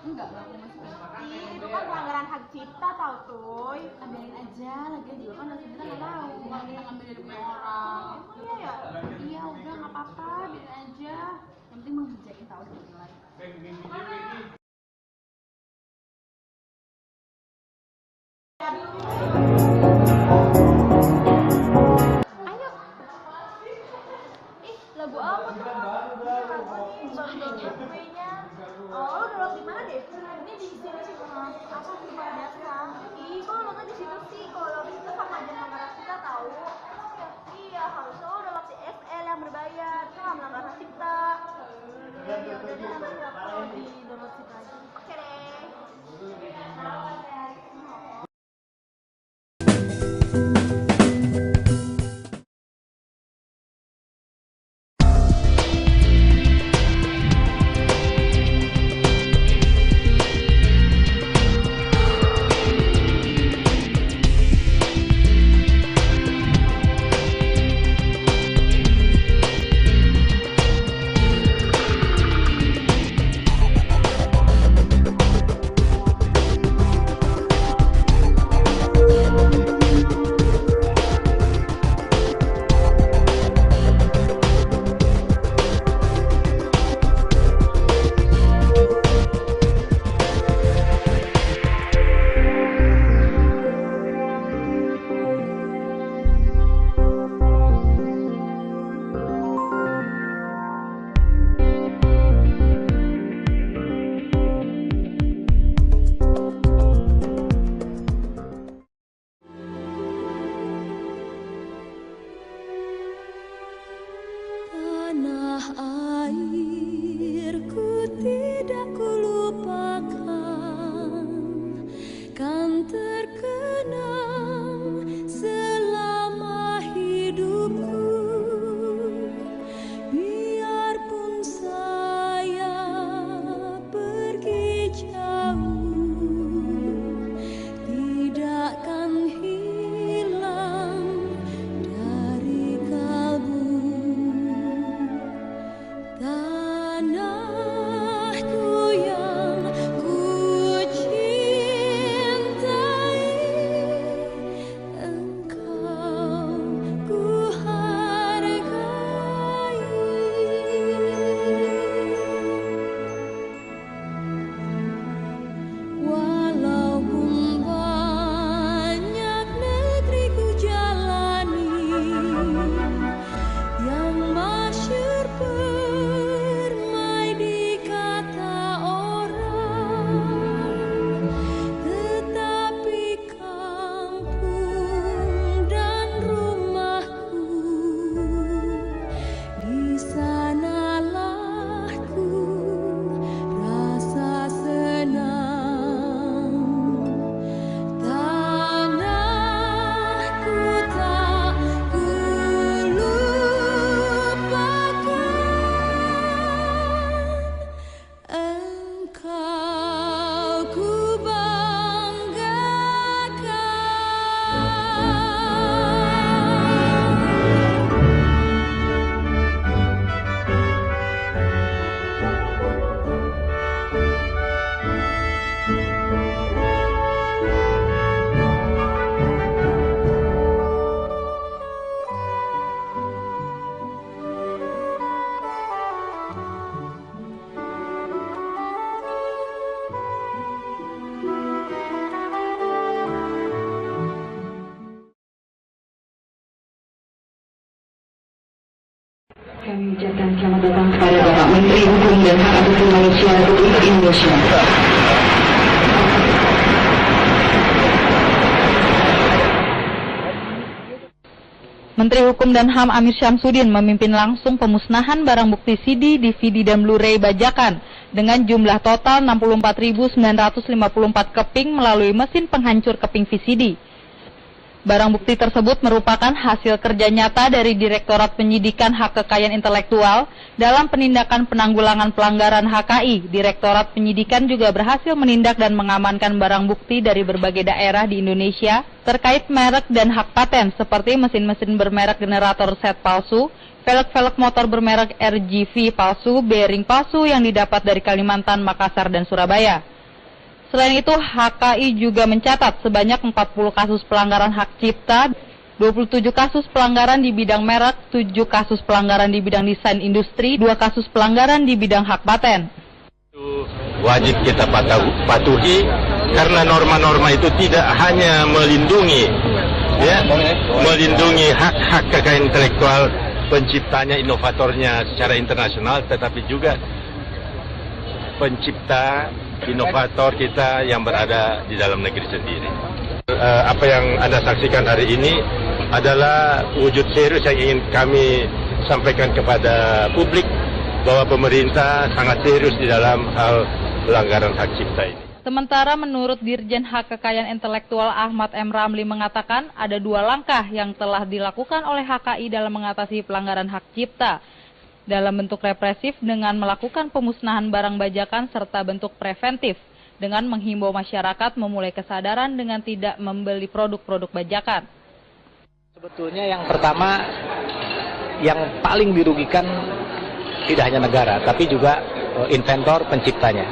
Enggak aku masuk. Itu kan pelanggaran hak cipta tau Toy. Ambilin aja, lagian juga kan nasib kita nggak tahu kalau kita ngambil dari punya orang. Emang iya ya? Iya udah nggak apa-apa, biarin aja. Yang penting mengerjain tahu nilai. Ayo. Ih, lagu apa tuh? Kuenya. Oh, udah nonton di mana deh? Ini di sini sih Mas. Apa sih biasa? Ih, kok nonton di situ sih? Kalau di situ sama aja melanggar kita tahu. Iya, harusnya lo udah ngasih SL yang berbayar. Itu nggak melanggar hak cipta. Ya udah deh, nanti aku di download situ aja. Oke deh. Tanah airku tidak kulupakan, kan terkenang selama hidupku. Biarpun saya pergi jauh, tidakkan hilang dari kalbu. Tanahku yang ku cintai, engkau ku hargai. Walaupun banyak negeri ku jalani, yang masyhur permai di kata orang, tetapi kampung dan rumahku, di sanalah ku rasa senang. Tanahku tak ku lupakan, engkau ku Kami ucapkan selamat datang kepada Bapak Menteri Hukum dan Hak Asasi Manusia Republik Indonesia. Menteri Hukum dan HAM Amir Syamsuddin memimpin langsung pemusnahan barang bukti CD, DVD, dan Blu-ray bajakan dengan jumlah total 64.954 keping melalui mesin penghancur keping VCD. Barang bukti tersebut merupakan hasil kerja nyata dari Direktorat Penyidikan Hak Kekayaan Intelektual dalam penindakan penanggulangan pelanggaran HKI. Direktorat Penyidikan juga berhasil menindak dan mengamankan barang bukti dari berbagai daerah di Indonesia terkait merek dan hak paten seperti mesin-mesin bermerek generator set palsu, velg-velg motor bermerek RGV palsu, bearing palsu yang didapat dari Kalimantan, Makassar, dan Surabaya. Selain itu, HKI juga mencatat sebanyak 40 kasus pelanggaran hak cipta, 27 kasus pelanggaran di bidang merek, 7 kasus pelanggaran di bidang desain industri, 2 kasus pelanggaran di bidang hak paten. Itu wajib kita patuhi karena norma-norma itu tidak hanya melindungi hak-hak kekayaan intelektual penciptanya, inovatornya secara internasional, tetapi juga pencipta, inovator kita yang berada di dalam negeri sendiri. Apa yang Anda saksikan hari ini adalah wujud serius yang ingin kami sampaikan kepada publik bahwa pemerintah sangat serius di dalam hal pelanggaran hak cipta ini. Sementara menurut Dirjen Hak Kekayaan Intelektual Ahmad M. Ramli mengatakan ada 2 langkah yang telah dilakukan oleh HKI dalam mengatasi pelanggaran hak cipta. Dalam bentuk represif dengan melakukan pemusnahan barang bajakan serta bentuk preventif dengan menghimbau masyarakat memulai kesadaran dengan tidak membeli produk-produk bajakan. Sebetulnya yang pertama, yang paling dirugikan tidak hanya negara, tapi juga inventor penciptanya,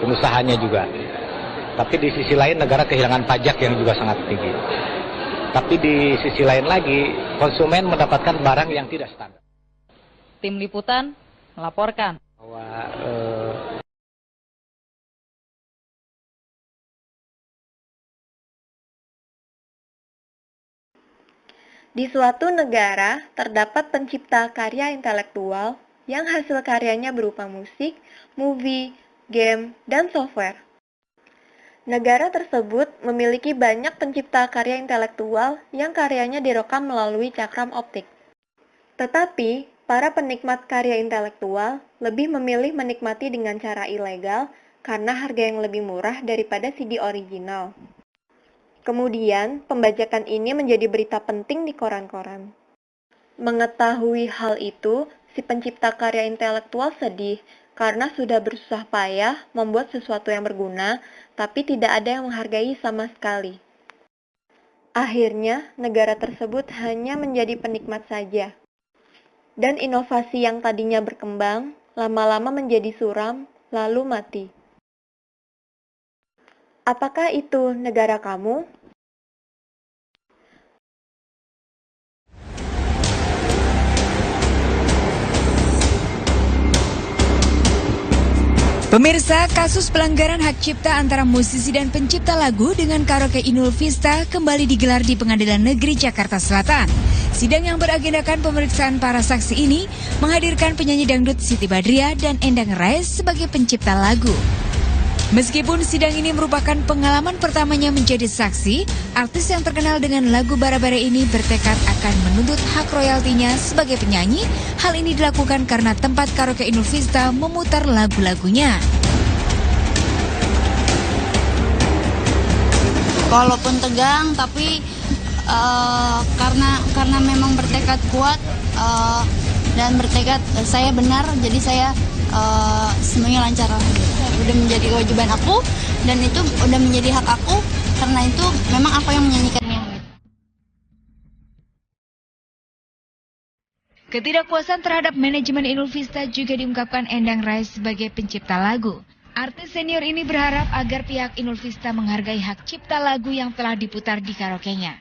pengusahanya juga. Tapi di sisi lain negara kehilangan pajak yang juga sangat tinggi. Tapi di sisi lain lagi, konsumen mendapatkan barang yang tidak standar. Tim Liputan melaporkan. Di suatu negara, terdapat pencipta karya intelektual yang hasil karyanya berupa musik, movie, game, dan software. Negara tersebut memiliki banyak pencipta karya intelektual yang karyanya direkam melalui cakram optik. Tetapi, para penikmat karya intelektual lebih memilih menikmati dengan cara ilegal karena harga yang lebih murah daripada CD original. Kemudian, pembajakan ini menjadi berita penting di koran-koran. Mengetahui hal itu, si pencipta karya intelektual sedih karena sudah bersusah payah membuat sesuatu yang berguna, tapi tidak ada yang menghargai sama sekali. Akhirnya, negara tersebut hanya menjadi penikmat saja. Dan inovasi yang tadinya berkembang, lama-lama menjadi suram, lalu mati. Apakah itu negara kamu? Pemirsa, kasus pelanggaran hak cipta antara musisi dan pencipta lagu dengan karaoke Inul Vista kembali digelar di Pengadilan Negeri Jakarta Selatan. Sidang yang beragendakan pemeriksaan para saksi ini menghadirkan penyanyi dangdut Siti Badriah dan Endang Rais sebagai pencipta lagu. Meskipun sidang ini merupakan pengalaman pertamanya menjadi saksi, artis yang terkenal dengan lagu Bara-Bara ini bertekad akan menuntut hak royaltinya sebagai penyanyi. Hal ini dilakukan karena tempat karaoke Inul Vista memutar lagu-lagunya. Walaupun tegang, tapi karena memang bertekad kuat dan bertekad saya benar, jadi saya semuanya lancar. Udah menjadi kewajiban aku dan itu udah menjadi hak aku, karena itu memang aku yang menyanyikannya. Ketidakpuasan terhadap manajemen Inul Vista juga diungkapkan Endang Rais sebagai pencipta lagu. Artis senior ini berharap agar pihak Inul Vista menghargai hak cipta lagu yang telah diputar di karaoke-nya.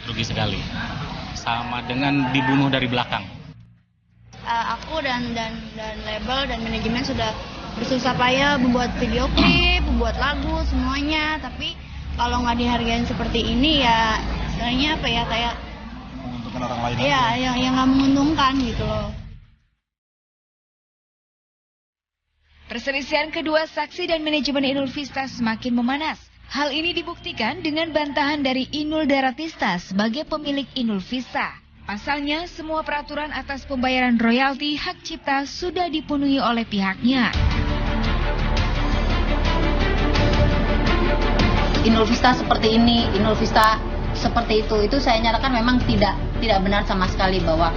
Rugi sekali, sama dengan dibunuh dari belakang. Aku dan label dan manajemen sudah bersusah payah membuat video klip, membuat lagu, semuanya. Tapi kalau nggak dihargain seperti ini ya sebenarnya apa ya, kayak menguntungkan orang lain. Iya, yang nggak menguntungkan gitu loh. Perselisihan kedua saksi dan manajemen Inul Vista semakin memanas. Hal ini dibuktikan dengan bantahan dari Inul Daratista sebagai pemilik Inul Vista. Pasalnya, semua peraturan atas pembayaran royalti hak cipta sudah dipenuhi oleh pihaknya. Inul Vista seperti ini, Inul Vista seperti itu saya nyatakan memang tidak benar sama sekali, bahwa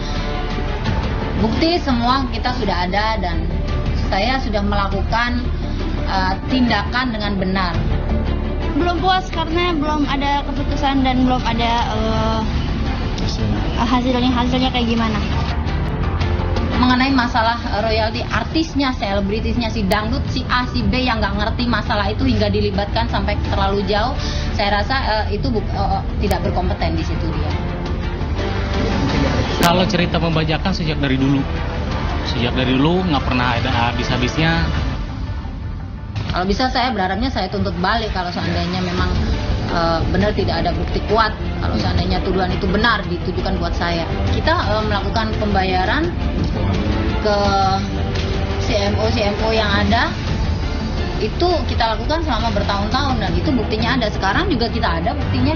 bukti semua kita sudah ada dan saya sudah melakukan tindakan dengan benar. Belum puas karena belum ada keputusan dan belum ada hasilnya kayak gimana. mengenai masalah royalti artisnya, selebritisnya, si dangdut, si A, si B yang nggak ngerti masalah itu hingga dilibatkan sampai terlalu jauh, saya rasa itu tidak berkompeten di situ dia. Kalau cerita pembajakan sejak dari dulu nggak pernah ada habis-habisnya. Kalau bisa saya berharapnya saya tuntut balik kalau seandainya memang benar tidak ada bukti kuat. Kalau seandainya tuduhan itu benar ditujukan buat saya. Kita melakukan pembayaran ke CMO yang ada. Itu kita lakukan selama bertahun-tahun dan itu buktinya ada. Sekarang juga kita ada buktinya.